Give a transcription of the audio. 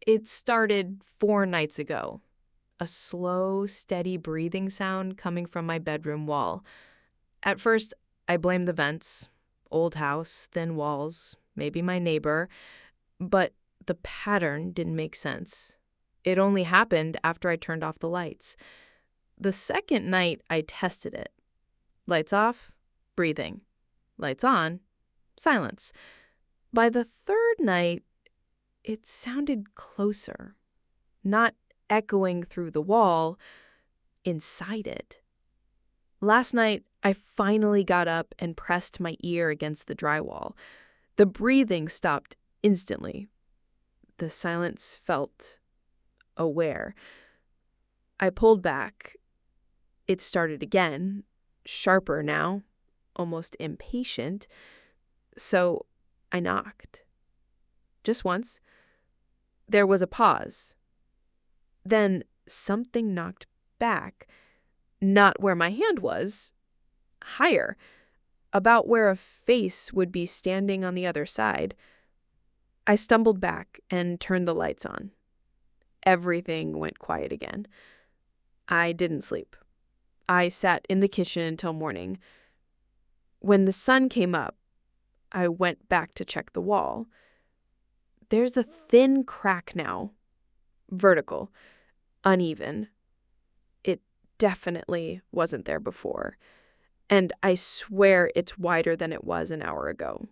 It started 4 nights ago. A slow, steady breathing sound coming from my bedroom wall. At first, I blamed the vents. Old house, thin walls, maybe my neighbor. But the pattern didn't make sense. It only happened after I turned off the lights. The second night, I tested it. Lights off, breathing. Lights on, silence. By the third night, it sounded closer, not echoing through the wall, inside it. Last night, I finally got up and pressed my ear against the drywall. The breathing stopped instantly. The silence felt aware. I pulled back. It started again, sharper now, almost impatient. So I knocked. Just once. There was a pause. Then something knocked back, not where my hand was, higher, about where a face would be standing on the other side. I stumbled back and turned the lights on. Everything went quiet again. I didn't sleep. I sat in the kitchen until morning. When the sun came up, I went back to check the wall. There's a thin crack now, vertical, uneven. It definitely wasn't there before, and I swear it's wider than it was an hour ago.